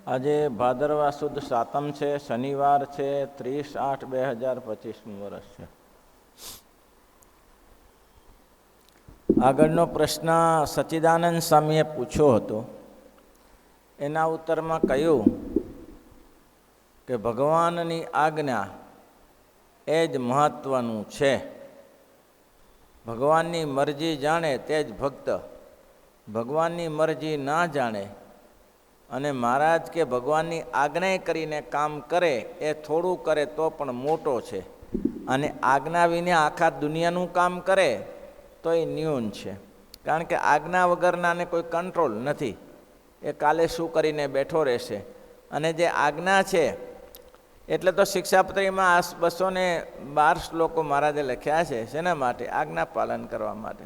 આજે ભાદરવા સુદ સાતમ છે, શનિવાર છે, 30/8/2025 વર્ષ છે. આગળનો પ્રશ્ન સચ્ચિદાનંદ સ્વામીએ પૂછ્યો હતો. એના ઉત્તરમાં કહ્યું કે ભગવાનની આજ્ઞા એ જ મહત્વનું છે. ભગવાનની મરજી જાણે તે જ ભક્ત, ભગવાનની મરજી ના જાણે અને મહારાજ કે ભગવાનની આજ્ઞા કરીને કામ કરે એ થોડું કરે તો પણ મોટો છે, અને આજ્ઞા વિના આખા દુનિયાનું કામ કરે તો એ ન્યૂન છે. કારણ કે આજ્ઞા વગરનાને કોઈ કંટ્રોલ નથી. એ કાલે શું કરીને બેઠો રહેશે. અને જે આજ્ઞા છે એટલે તો શિક્ષાપત્રીમાં 212 શ્લોકો મહારાજે લખ્યા છે. શેના માટે? આજ્ઞા પાલન કરવા માટે.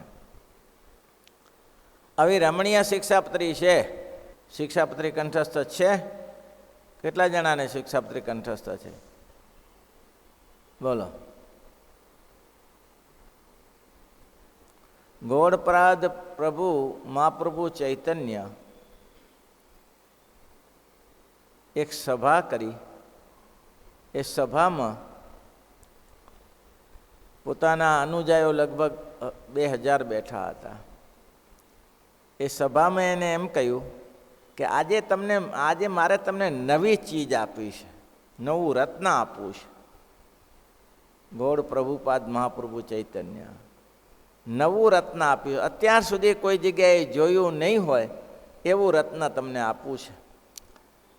આવી રમણીય શિક્ષાપત્રી છે. શિક્ષાપત્રી કંઠસ્થ છે? કેટલા જણાને શિક્ષાપત્રી કંઠસ્થ છે? બોલો. ગોળપ્રાદ પ્રભુ મહાપ્રભુ ચૈતન્ય એક સભા કરી. એ સભામાં પોતાના અનુજાયો લગભગ 2000 બેઠા હતા. એ સભામાં એને એમ કહ્યું કે આજે મારે તમને નવી ચીજ આપી છે, નવું રત્ન આપવું છે. ગોળ પ્રભુપાદ મહાપ્રભુ ચૈતન્ય નવું રત્ન આપ્યું. અત્યાર સુધી કોઈ જગ્યાએ જોયું નહીં હોય એવું રત્ન તમને આપવું છે.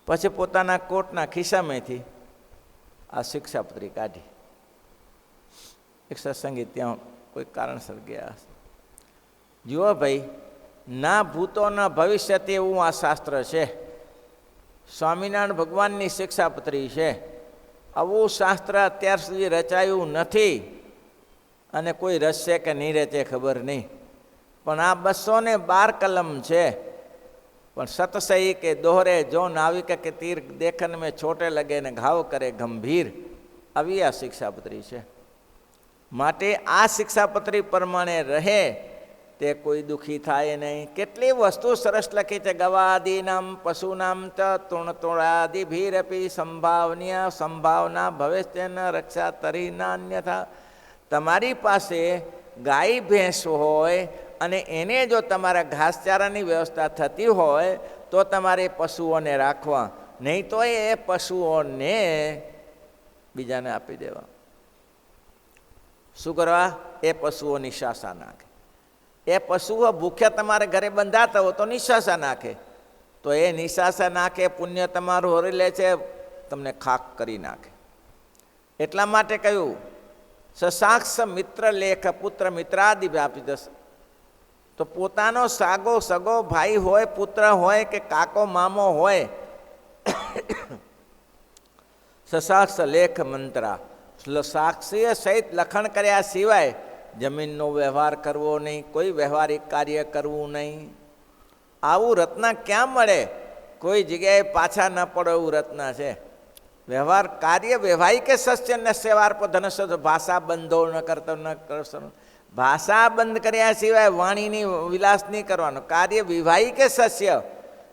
પછી પોતાના કોટના ખિસ્સામાંથી આ શિક્ષાપત્રી કાઢી. એક સત્સંગી ત્યાં કોઈ કારણસર ગયા હશે. જુઓ ભાઈ, ના ભૂતો ના ભવિષ્યથી એવું આ શાસ્ત્ર છે. સ્વામિનારાયણ ભગવાનની શિક્ષાપત્રી છે. આવું શાસ્ત્ર અત્યાર સુધી રચાયું નથી, અને કોઈ રચશે કે નહીં રચે ખબર નહીં. પણ આ 212 કલમ છે. પણ સતસઈ કે દોહરે જો નાવિક કે તીર દેખન મેં છોટે લગે ને ઘાવ કરે ગંભીર, આવી આ શિક્ષાપત્રી છે. માટે આ શિક્ષાપત્રી પ્રમાણે રહે તે કોઈ દુઃખી થાય નહીં. કેટલી વસ્તુ સરસ લખી છે. ગવાદીનામ પશુનામ ચ તૃણતોળાદિભીરપી સંભાવનીય સંભાવના ભવેશ્ચન રક્ષા તરીના અન્યથા. તમારી પાસે ગાય ભેંસ હોય અને એને જો તમારા ઘાસચારાની વ્યવસ્થા થતી હોય તો તમારે પશુઓને રાખવા, નહીં તો એ પશુઓને બીજાને આપી દેવા. શું કરવા? એ પશુઓ નિશાસા નાખે. એ પશુઓ ભૂખ્યા તમારે ઘરે બંધાતા હોય તો નિશાસા નાખે. તો એ નિશાસા નાખે, પુણ્ય તમારું હરી લે છે, તમને ખાક કરી નાખે. એટલા માટે કહ્યું સસાક્ષ મિત્ર લેખ પુત્ર મિત્રાદિ વ્યાપી દસ. તો પોતાનો સગો ભાઈ હોય, પુત્ર હોય કે કાકો મામો હોય, સસાક્ષ લેખ મંત્રા, સાક્ષીય સહિત લખણ કર્યા સિવાય જમીનનો વ્યવહાર કરવો નહીં, કોઈ વ્યવહારિક કાર્ય કરવું નહીં. આવું રત્ન ક્યાં મળે? કોઈ જગ્યાએ પાછા ન પડો એવું રત્ન છે. વ્યવહાર કાર્ય વૈવાહિક સસ્ય ન સેવાર પર ધનસ્ય. ભાષા બંધો ન કરતો ન કરશો. ભાષા બંધ કર્યા સિવાય વાણીની વિલાસ નહીં કરવાનો. કાર્ય વિવાહિક સસ્ય.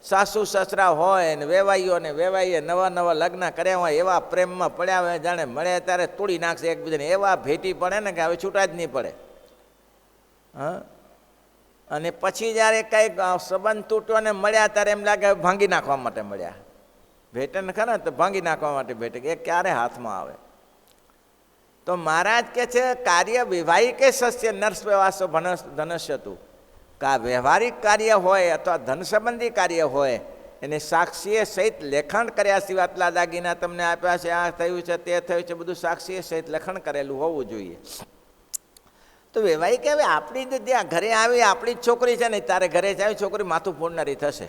સાસુ સસરા હોય ને વેવાઈએ નવા લગ્ન કર્યા હોય, એવા પ્રેમમાં પડ્યા હોય, જાણે મળે ત્યારે તોડી નાખશે એકબીજાને. એવા ભેટી પડે ને કે હવે છૂટા જ નહીં પડે. હા, અને પછી જ્યારે કંઈક સંબંધ તૂટ્યો ને મળ્યા ત્યારે એમ લાગે ભાંગી નાખવા માટે મળ્યા. ભેટે ને ખરા તો ભાંગી નાખવા માટે ભેટે, એ ક્યારે હાથમાં આવે? તો મહારાજ કે છે કાર્ય વિવાહિક સસ્ય નર્સ વ્યવાસો ધનસ્ય તું. વ્યવહારિક કાર્ય હોય અથવા ધન સંબંધી કાર્ય હોય એને સાક્ષીએ સહિત લેખન કર્યા સિવાય આટલા દાગીના તમને આપ્યા છે, આ થયું છે, તે થયું છે, બધું સાક્ષીએ સહિત લેખન કરેલું હોવું જોઈએ. તો વૈવાહિક હવે આપણી ત્યાં ઘરે આવી, આપણી જ છોકરી છે ને, તારે ઘરે જ આવી છોકરી માથું ફોડનારી થશે.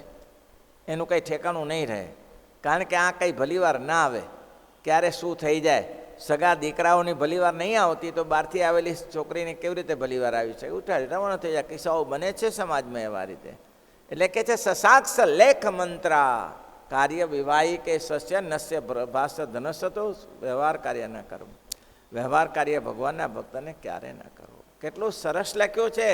એનું કંઈ ઠેકાણું નહીં રહે. કારણ કે આ કંઈ ભલીવાર ના આવે, ક્યારે શું થઈ જાય. સગા દીકરાઓની ભલીવાર નહીં આવતી તો બહારથી આવેલી છોકરીને કેવી રીતે ભલીવાર આવી છે? ઉઠાડી રવાના થઈ જાય. કિસ્સાઓ બને છે સમાજમાં એવા રીતે. એટલે કે છે સસાક્ષ લેખ મંત્રા, કાર્ય વિવાહિક એ સસ્ય નસ્ય ભાષ ધનસ્ય. તો વ્યવહાર કાર્ય ન કરવું. વ્યવહાર કાર્ય ભગવાનના ભક્તને ક્યારે ન કરવું. કેટલું સરસ લખ્યું છે.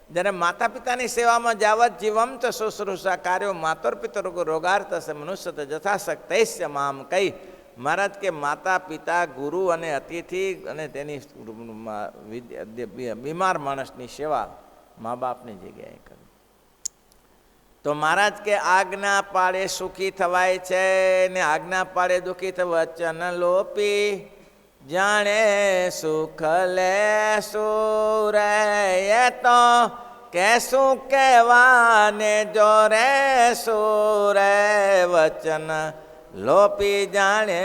જ્યારે માતા પિતાની સેવામાં જાવત જીવમ તો શુશ્રૂષા કાર્યો માતર પિતર રોગાર્થશે મનુષ્ય તો જથાશક્તૈશ્ય મામ કહી મહારાજ કે માતા પિતા ગુરુ અને અતિથિ અને તેની બીમાર માણસની સેવા મા બાપની જગ્યાએ કરવી. તો મહારાજ કે આજ્ઞા પાડે સુખી થવાય છે ને આજ્ઞા પાડે દુઃખી થવા. વચન લોપી જાણે સુખ લે સુરે તો કેશું કહેવાને જો રે સુરે. વચન લોપી જાણે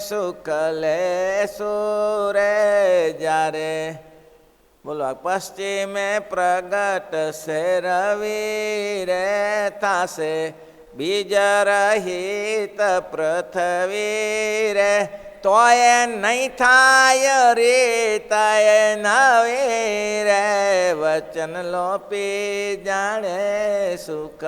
સુખ લે સુરે. જ્યારે બોલો પશ્ચિમે પ્રગટ સે રવિ રે થાશે બીજ રહિત પૃથ્વી રે. તોય નહીં થાય રીતાય નવી રે. વચન લોપી જાણે સુખ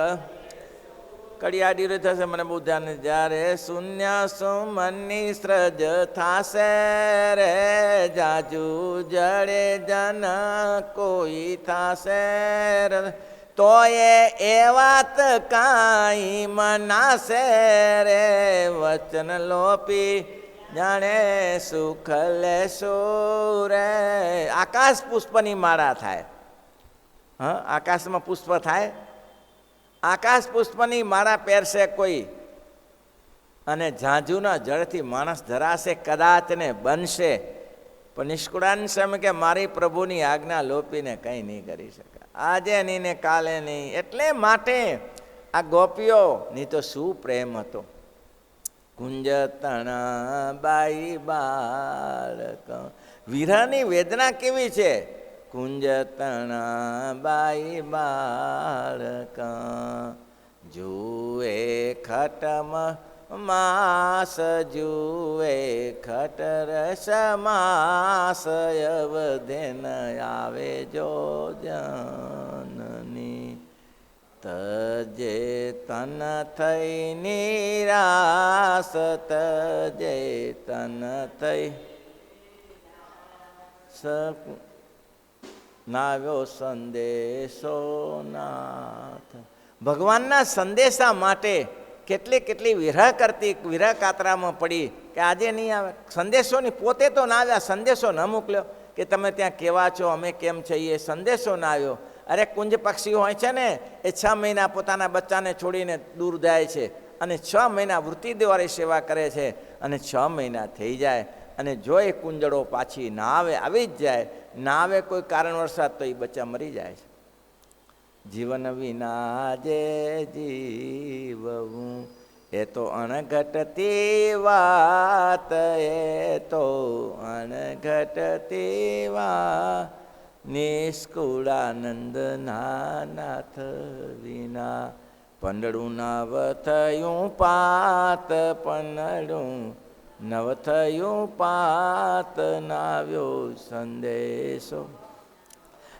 કડિયાડી રે થશે મને બહુ ધ્યાન. જ્યારે શૂન્ય સુમનની સૃજ થાશે રે જાજુ જડે જન કોઈ થાશે રે. તો એ વાત કાંઈ મનાશે રે. વચન લોપી જાણે સુખ લેશો રે. આકાશ પુષ્પની માળા થાય. હા, આકાશમાં પુષ્પ થાય. આકાશ પુષ્પની માળા પહેરશે કોઈ અને ઝાંઝુના જળથી માણસ ધરાશે કદાચ ને બનશે, પણ નિષ્કુળાંશ એમ કે મારી પ્રભુની આજ્ઞા લોપીને કંઈ નહીં કરી શકે. આજે નહીં ને કાલે નહીં. એટલે માટે આ ગોપીઓની તો શું પ્રેમ હતો. કુંજ તણા બાઈ બાળક. વિરહની વેદના કેવી છે. કુંજ તણા બાઈ બાળક જુએ ખટમ માસ જુએ ખટરસ માસ અવધેન આવે જો જનની. તજે તન થઈ નિરાશ તજે તન થઈ નાવ્યો સંદેશો નાથ. ભગવાનના સંદેશા માટે કેટલી કેટલી વિરહ કાતરામાં પડી કે આજે નહીં આવે. સંદેશોની પોતે તો ના આવ્યા, સંદેશો ન મોકલ્યો કે તમે ત્યાં કેવા છો, અમે કેમ છીએ. સંદેશો ના આવ્યો. અરે કુંજ પક્ષીઓ હોય છે ને એ 6 મહિના પોતાના બચ્ચાને છોડીને દૂર જાય છે અને 6 મહિના વૃત્તિ દ્વારા સેવા કરે છે અને 6 મહિના થઈ જાય અને જો એ કુંજળો પાછી ના આવે, આવી જ જાય, ના આવે કોઈ કારણ વરસાદ તો એ બચ્ચા મરી જાય છે. જીવન વિના જે જીવવું એ તો અણઘટતી વાત, એ તો અણઘટતી વાત. નિષ્કુળાનંદ નાથ વિના પંડળું નવ થયું પાત, પંડળું નવ થયું પાત, નાવ્યો સંદેશો.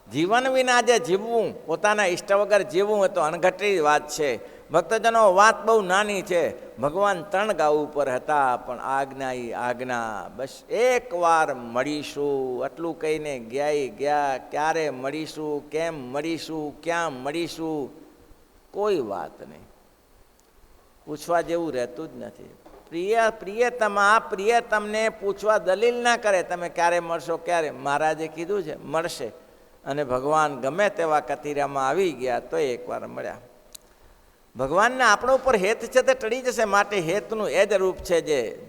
જીવન વિના જે જીવવું, પોતાના ઈષ્ટ વગર જીવવું એ તો અણઘટી વાત છે. ભક્તજનો વાત બહુ નાની છે. ભગવાન 3 ગાઉ ઉપર હતા પણ આજ્ઞા એ આજ્ઞા. બસ એકવાર મળીશું આટલું કહીને ગયા. ક્યારે મળીશું, કેમ મળીશું, ક્યાં મળીશું, કોઈ વાત નહીં. પૂછવા જેવું રહેતું જ નથી. પ્રિયતમા પ્રિયતમને પૂછવા દલીલ ના કરે તમે ક્યારે મળશો ક્યારે. મહારાજે કીધું છે મળશે અને ભગવાન ગમે તેવા કતિરામાં આવી ગયા તો એકવાર મળ્યા. ભગવાનને આપણો ઉપર હેત છે તે ટળી જશે. માટે હેતનું એ જ રૂપ છે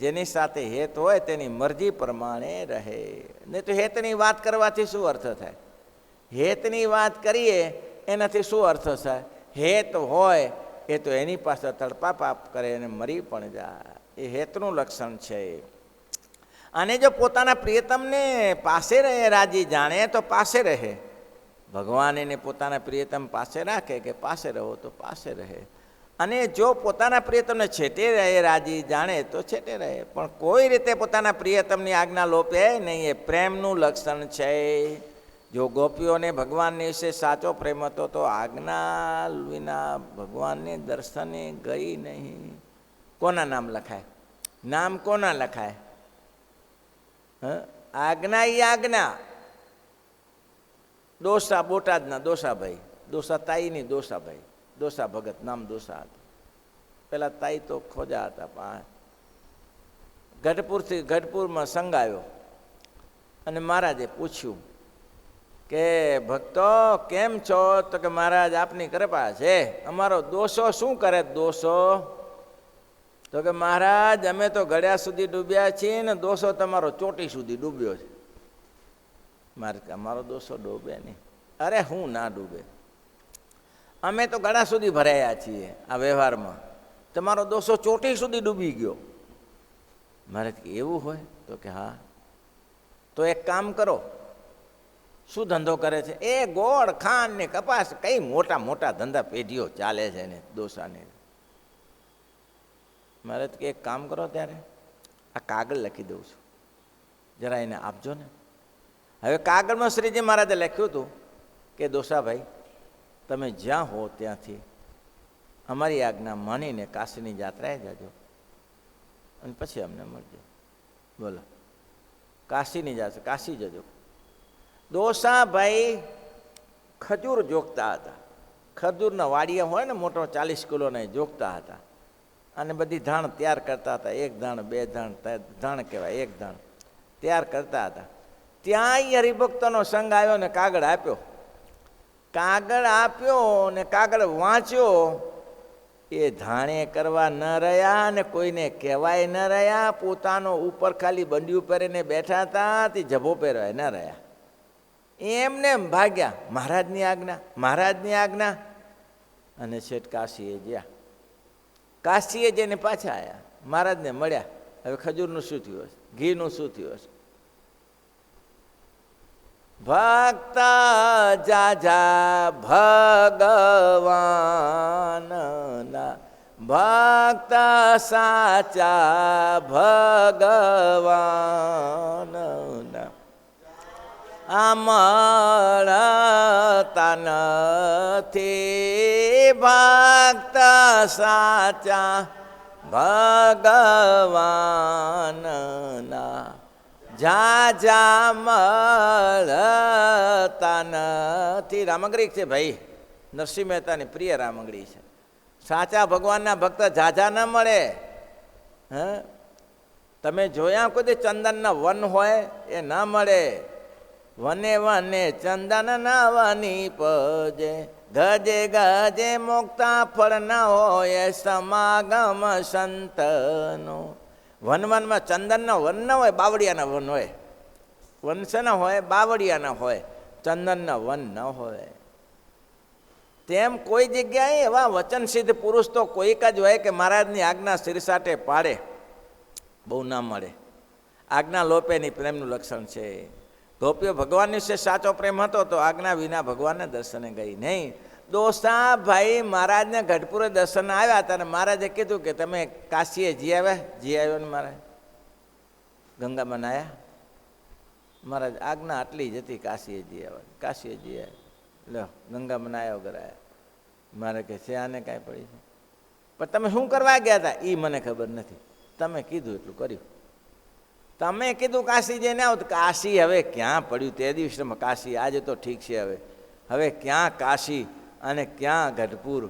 જેની સાથે હેત હોય તેની મરજી પ્રમાણે રહે. નહીં તો હેતની વાત કરવાથી શું અર્થ થાય. હેતની વાત કરીએ એનાથી શું અર્થ થાય. હેત હોય એ તો એની પાસે તડપા પાપ કરે અને મરી પણ જાય. એ હેતનું લક્ષણ છે. અને જો પોતાના પ્રિયતમને પાસે રહે રાજી જાણે તો પાસે રહે. ભગવાન એને પોતાના પ્રિયતમ પાસે રાખે કે પાસે રહો તો પાસે રહે. અને જો પોતાના પ્રિયતમને છેટે રહે રાજી જાણે તો છેટે રહે. પણ કોઈ રીતે પોતાના પ્રિયતમની આજ્ઞા લોપે નહીં. એ પ્રેમનું લક્ષણ છે. જો ગોપીઓને ભગવાનની વિશે સાચો પ્રેમ હતો તો આજ્ઞા વિના ભગવાનને દર્શને ગઈ નહીં. કોના નામ લખાય? નામ કોના લખાય? આજ્ઞા એ આજ્ઞા. દોસા, બોટાદના દોસાભાઈ, દોસા તાઈની દોસાભાઈ, દોસા ભગત નામ દોસા હતું. પેલા તાઈ તો ખોજા હતા. ગઢપુરમાં સંઘ આવ્યો અને મહારાજે પૂછ્યું કે ભક્તો કેમ છો? તો કે મહારાજ આપની કૃપા છે. અમારો દોસો શું કરે? દોસો તો કે મહારાજ અમે તો ઘડિયા સુધી ડૂબ્યા છીએ ને દોસો તમારો ચોટી સુધી ડૂબ્યો છે. મારે અમારો દોસો ડૂબે નહીં. અરે હું ના ડૂબે, અમે તો ગળા સુધી ભરાયા છીએ આ વ્યવહારમાં, તમારો દોસો ચોટી સુધી ડૂબી ગયો. મારે એવું હોય? તો કે હા. તો એક કામ કરો. શું ધંધો કરે છે? એ ગોળ ખાંડ ને કપાસ, કઈ મોટા મોટા ધંધા પેઢીઓ ચાલે છે ને દોસાને. મારે એક કામ કરો, ત્યારે આ કાગળ લખી દઉં છું, જરા એને આપજો ને. હવે કાગળમાં શ્રીજી મહારાજે લખ્યું હતું કે દોસાભાઈ તમે જ્યાં હો ત્યાંથી અમારી આજ્ઞા માનીને કાશીની યાત્રાએ જાજો અને પછી અમને મળજો. બોલો, કાશીની જાત્રા, કાશી જજો. દોસાભાઈ ખજૂર જોગતા હતા. ખજૂરના વાડિયા હોય ને મોટો 40 કિલોના જોગતા હતા અને બધી ધાણ તૈયાર કરતા હતા. એક ધાણ, બે ધાણ, ધાણ કહેવાય, એક ધાણ તૈયાર કરતા હતા. ત્યાં હરિભક્તોનો સંઘ આવ્યો ને કાગળ આપ્યો. કાગળ આપ્યો ને કાગળ વાંચ્યો. એ ધાણે કરવા ન રહ્યા ને કોઈને કહેવાય ન રહ્યા. પોતાનો ઉપર ખાલી બંડિયું પહેરીને બેઠા હતા, તે જભો પહેરવાય ન રહ્યા. એમને ભાગ્યા. મહારાજની આજ્ઞા, મહારાજની આજ્ઞા. અને શેઠ કાશીએ ગયા. કાશીએ જઈને પાછા આવ્યા, મહારાજને મળ્યા. હવે ખજૂરનું શું થયું હશે? ઘીનું શું થયું હશે? ભક્ત જાજા ભગવાનના, ભક્ત સાચા ભગવાનના, આ મળતા નથી. ભક્ત સાચા ભગવાનના, જાજા મળતા નથી. રામંગરી છે ભાઈ, નરસિંહ મહેતાની પ્રિય રામંગરી છે. સાચા ભગવાનના ભક્ત જાજા ન મળે. તમે જોયા કોઈ ચંદનના વન હોય એ ના મળે. વને વને ચંદન ના વની પજે, ગજે ગજે મોક્તા ફળ ના હોય સમાગમ સંતનો. વનમાં ચંદનના વન ના હોય, બાવળિયાના વન હોય. વન છે ના હોય, બાવળિયાના હોય, ચંદનના વન ન હોય. તેમ કોઈ જગ્યાએ એવા વચનસિદ્ધ પુરુષ તો કોઈક જ હોય કે મહારાજની આજ્ઞા શિરસાટે પાડે. બહુ ના મળે. આજ્ઞા લોપેની પ્રેમનું લક્ષણ છે. ગોપીઓ ભગવાન વિશે સાચો પ્રેમ હતો તો આજ્ઞા વિના ભગવાનને દર્શને ગઈ નહીં. દોસાભાઈ મહારાજને ગઢપુરે દર્શન આવ્યા હતા અને મહારાજે કીધું કે તમે કાશીએ જી આવ્યા? જી આવ્યો ને મહારાજ. ગંગામાં નાયા? મહારાજ આજ્ઞા આટલી જ હતી, કાશીએ જી આવ્યા. કાશીએ જી આવ્યા, લો ગંગામાં નાયા વગર આવ્યા. મારે કે છે આને કાંઈ પડી છે? પણ તમે શું કરવા ગયા હતા એ મને ખબર નથી. તમે કીધું એટલું કર્યું. તમે કીધું કાશી જઈને આવો. કાશી હવે ક્યાં પડ્યું? તે દિવસમાં કાશી, આજે તો ઠીક છે. હવે ક્યાં કાશી અને ક્યાં ગઢપુર?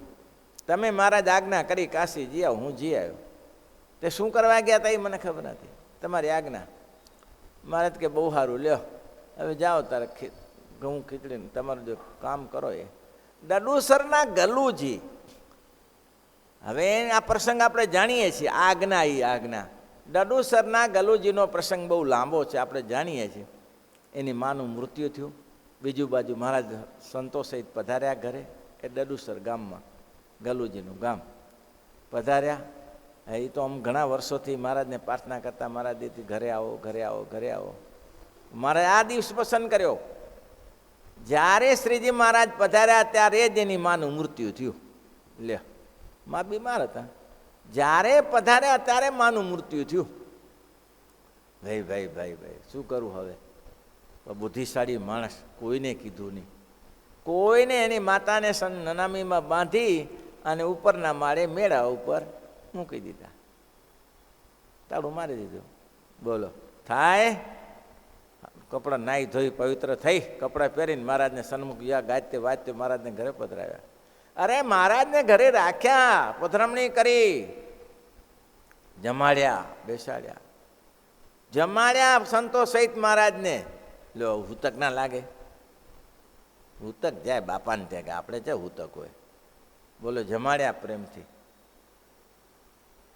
તમે મહારાજ આજ્ઞા કરી કાશી જી આવો, હું જી આવ્યો. તે શું કરવા ગયા હતા એ મને ખબર નથી. તમારી આજ્ઞા. મહારાજ કે બહુ સારું, લ્યો હવે જાઓ તારે ઘઉં ખીચડીને તમારું જો કામ કરો. એ ડડુસરના ગલુજી. હવે આ પ્રસંગ આપણે જાણીએ છીએ. આજ્ઞા એ આજ્ઞા. ડડુસરના ગલુજીનો પ્રસંગ બહુ લાંબો છે, આપણે જાણીએ છીએ. એની માનું મૃત્યુ થયું. બીજું બાજુ મહારાજ સંતો સહિત પધાર્યા ઘરે. એ ડડુસર ગામમાં, ગલુજીનું ગામ પધાર્યા. એ તો આમ ઘણા વર્ષોથી મહારાજને પ્રાર્થના કરતા, મહારાજ દીથી ઘરે આવો, ઘરે આવો, ઘરે આવો. મારે આ દિવસ પસંદ કર્યો. જ્યારે શ્રીજી મહારાજ પધાર્યા ત્યારે જ એની માનું મૃત્યુ થયું. લે, મા બીમાર હતા. જ્યારે પધાર્યા ત્યારે માનું મૃત્યુ થયું. ભાઈ ભાઈ ભાઈ ભાઈ શું કરું હવે? બુદ્ધિશાળી માણસ, કોઈને કીધું નહીં. કોઈને એની માતાને નનામીમાં બાંધી અને ઉપરના માળે મેળા ઉપર મૂકી દીધા. તાળું મારી દીધું. બોલો, થાય? કપડાં નાહી ધોઈ પવિત્ર થઈ કપડાં પહેરીને મહારાજને સન્મુખ ગયા, ગાજતે વાજતે મહારાજને ઘરે પધરાવ્યા. અરે મહારાજને ઘરે રાખ્યા, પધરામણી કરી, જમાડ્યા, બેસાડ્યા, જમાડ્યા સંતો સહિત મહારાજને. લો હુતક ના લાગે? હુતક જાય બાપાને ત્યાં કે આપણે છે હુતક હોય. બોલો, જમાડ્યા પ્રેમથી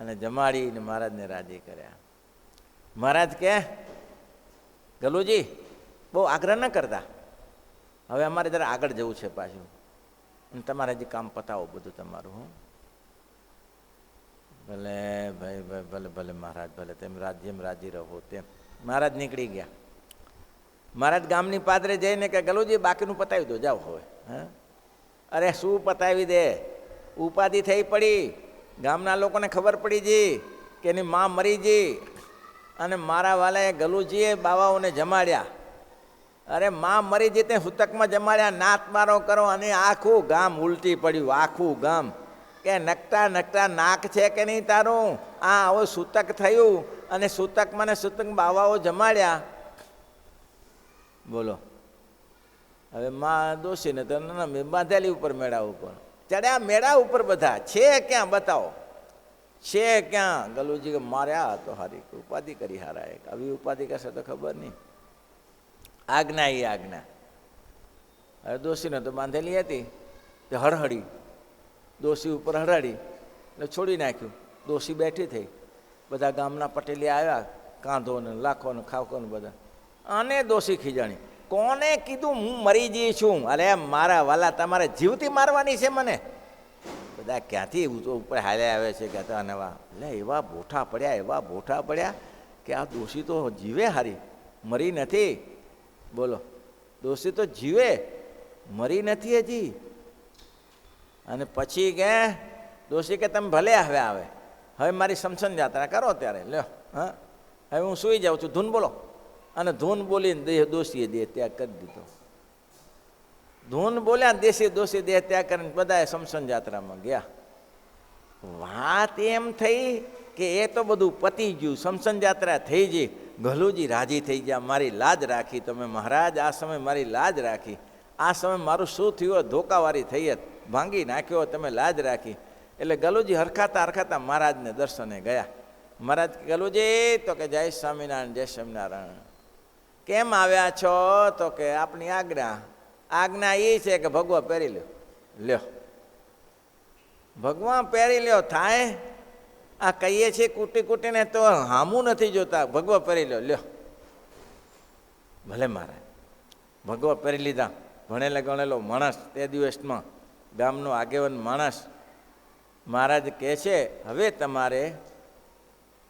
અને જમાડીને મહારાજને રાજી કર્યા. મહારાજ કે ગલુજી બહુ આગ્રહ ન કરતા, હવે અમારે જરા આગળ જવું છે પાછું, અને તમારે હજી કામ પતાવો બધું તમારું. હું ભલે ભાઈ ભાઈ ભલે ભલે મહારાજ ભલે, તેમ જેમ રાજી રહો તેમ. મહારાજ નીકળી ગયા. મહારાજ ગામની પાદરે જઈને કે ગલુજી બાકીનું પતાવી દો, જાઓ હવે. હા, અરે શું પતાવી દે, ઉપાધિ થઈ પડી. ગામના લોકોને ખબર પડી જી કે એની માં મરી જી, અને મારા વાલાએ ગલુજીએ બાવાઓને જમાડ્યા. અરે માં મરી જી તે હુતકમાં જમાડ્યા, નાત મારો કરો, અને આખું ગામ ઉલટી પડ્યું, આખું ગામ કે નકટા નકટા નાક છે કે નહીં તારું? આ આવું સૂતક થયું, અને સૂતકમાં ને સૂતક બાવાઓ જમાડ્યા. બોલો, હવે માં દોષીને તો બાંધેલી ઉપર મેળા ઉપર ચડ્યા, મેળા ઉપર બધા છે ક્યાં બતાવો, છે ક્યાં? ગલુજી માર્યા તો હારી ઉપાધિ કરી હારા, એક આવી ઉપાધિ કરશે તો ખબર નહીં. આજ્ઞા એ આજ્ઞા. હવે દોષીને તો બાંધેલી હતી, તે હળહળી દોષી ઉપર હળહળી એટલે છોડી નાખ્યું. દોષી બેઠી થઈ, બધા ગામના પટેલી આવ્યા, કાંધો ને લાખો ને ખાખો ને બધા, અને દોષી ખીજાણી. કોને કીધું હું મરી જઈ છું? અરે મારા વાલા તમારે જીવતી મારવાની છે મને? બધા ક્યાંથી ઉપર હાલે આવે છે કહેતા નવા. એટલે એવા બોઠા પડ્યા, એવા બોઠા પડ્યા કે આ દોષી તો જીવે હારી, મરી નથી. બોલો, દોષી તો જીવે, મરી નથી હજી. અને પછી કે દોષી કે તમે ભલે હવે આવે, હવે મારી સમસન યાત્રા કરો ત્યારે લ્યો. હા, હવે હું સૂઈ જાઉં છું, ધૂન બોલો. અને ધૂન બોલીને દેહ દોષીએ દેહ ત્યાગ કરી દીધો. ધૂન બોલ્યા, દેશી દોષી દેહ ત્યાગ કરીને બધાએ સમસન યાત્રામાં ગયા. વાત એમ થઈ કે એ તો બધું પતી ગયું, સમસન યાત્રા થઈ ગઈ. ગલુજી રાજી થઈ ગયા, મારી લાજ રાખી તમે મહારાજ, આ સમય મારી લાજ રાખી. આ સમય મારું શું થયું? ધોકાવારી થઈ જ ભાંગી નાખ્યો, તમે લાજ રાખી. એટલે ગલુજી હરખાતા હરખાતા મહારાજને દર્શને ગયા. મહારાજ ગલુજી તો કે જય સ્વામિનારાયણ, જય સ્વામિનારાયણ. કેમ આવ્યા છો? તો કે આપણી આજ્ઞા. આજ્ઞા એ છે કે ભગવા પહેરી લ્યો. લ્યો ભગવા પહેરી લ્યો થાય. આ કહીએ છીએ કૂટી કૂટીને તો હામું નથી જોતા, ભગવા પહેરી લ્યો. લ્યો ભલે મહારાજ ભગવા પહેરી લીધા. ભણેલા ગણેલો માણસ, તે દિવસમાં ગામનો આગેવાન માણસ. મહારાજ કહે છે હવે તમારે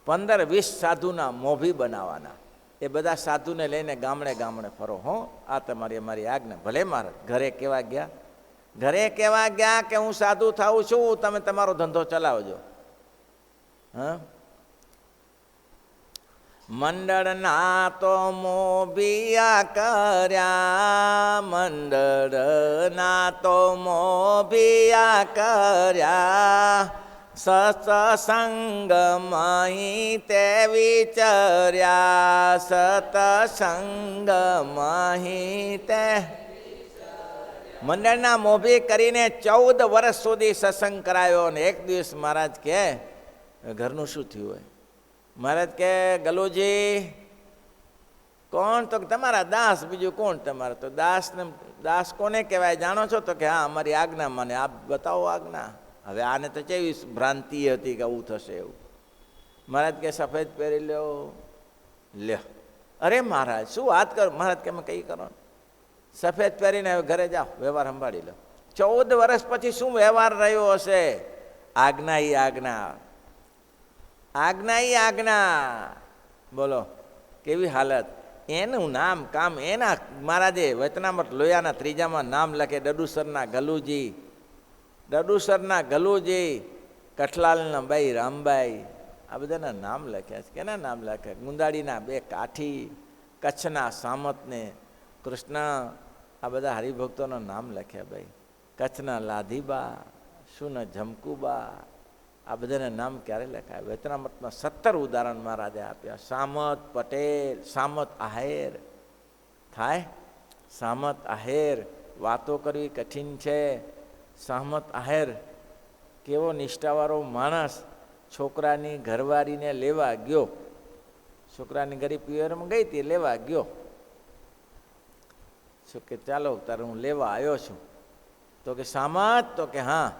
15-20 સાધુના મોભી બનાવવાના. એ બધા સાધુને લઈને ગામડે ગામડે ફરો. હો, આ તમારી અમારી આજ્ઞા. ભલે મહારાજ. ઘરે કેવા ગયા? ઘરે કેવા ગયા કે હું સાધુ થાઉં છું, તમે તમારો ધંધો ચલાવજો. હા, મંડળના તો મોભિયા કર્યા, મંડળના તો મોભિયા કર્યા, સત્સંગમહી તે વિચર્યા, સત્સંગમહી તે. મંડળના મોભી કરીને 14 વર્ષ સુધી સત્સંગ કરાયો. ને એક દિવસ મહારાજ કે ઘરનું શું થયું હોય? મહારાજ કે ગલુજી કોણ? તો તમારા દાસ. બીજું કોણ તમારા? તો દાસ ને દાસ કોને કહેવાય જાણો છો? તો કે હા, અમારી આજ્ઞા મને આપ બતાવો આજ્ઞા. હવે આને તો કેવી ભ્રાંતિ હતી કે આવું થશે એવું. મહારાજ કે સફેદ પહેરી લ્યો. લ્યો. અરે મહારાજ શું વાત કરો? મહારાજ કે મેં કઈ કરો? સફેદ પહેરીને હવે ઘરે જાઓ, વ્યવહાર સંભાળી લો. 14 વર્ષ પછી શું વ્યવહાર રહ્યો હશે? આજ્ઞા ઈ આજ્ઞા, આજ્ઞા ઈ આજ્ઞા. બોલો કેવી હાલત. એનું નામ કામ એના મહારાજે વચનામૃત લોયાના 3જામાં નામ લખે. ડડુસરના ગલુજી, ડડુસરના ગલુજી, કઠલાલના બાઈ રામબાઈ, આ બધાના નામ લખ્યા છે. કેના નામ લખ્યા? ગુંદાડીના 2 કાઠી, કચ્છના સામતને કૃષ્ણ, આ બધા હરિભક્તોના નામ લખ્યા ભાઈ. કચ્છના લાધીબા, શુના જમકુબા, આ બધાના નામ ક્યારે લખાય? વચનામૃતમાં 17 ઉદાહરણ મહારાજે આપ્યા. સામત પટેલ, સામત આહેર, થાય? સામત આહેર વાતો કરવી કઠિન છે. સામત આહેર કેવો નિષ્ઠાવાળો માણસ છોકરાની ઘરવાળીને લેવા ગયો. છોકરાની ઘરે પિયરમાં ગઈ હતી, લેવા ગયો. શું કે ચાલો તારે હું લેવા આવ્યો છું. તો કે સામત? તો કે હા,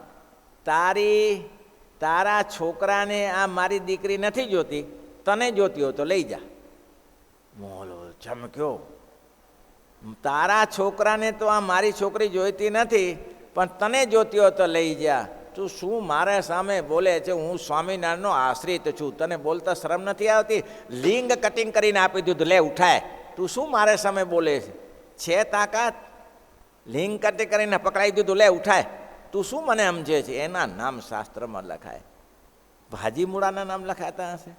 તારા છોકરાને આ મારી દીકરી નથી જોતી, તને જોતી હોય તો લઈ જા. મોલો ચમક્યો. તારા છોકરાને તો આ મારી છોકરી જોઈતી નથી, પણ તને જોતી હોય તો લઈ જા. તું શું મારા સામે બોલે છે? હું સ્વામિનારાયણનો આશ્રિત છું, તને બોલતા શરમ નથી આવતી? લિંગ કટિંગ કરીને આપી દીધું, લે ઉઠાય. તું શું મારા સામે બોલે છે? તાકાત? લિંગ કટિંગ કરીને પકડાઈ દીધું, લે ઉઠાય. તું શું મને સમજે છે? એના નામ શાસ્ત્રમાં લખાય. ભાજી મૂળાના નામ લખાતા હશે?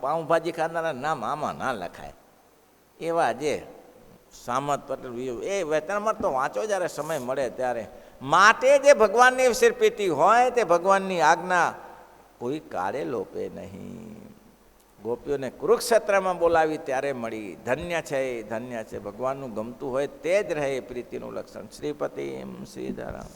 પાઉંભાજી ખાનારા નામ આમાં ના લખાય. એવા જે સામત પટેલ એ વેતનમાં તો વાંચો જ્યારે સમય મળે ત્યારે. માટે જે ભગવાનની શિરપીટી હોય તે ભગવાનની આજ્ઞા કોઈ કાળે લોપે નહીં. ગોપીઓને કુરુક્ષેત્રમાં બોલાવી ત્યારે મળી. ધન્ય છે, ધન્ય છે. ભગવાનનું ગમતું હોય તે જ રહે પ્રીતિનું લક્ષણ. શ્રીપતિ શ્રીધરામ.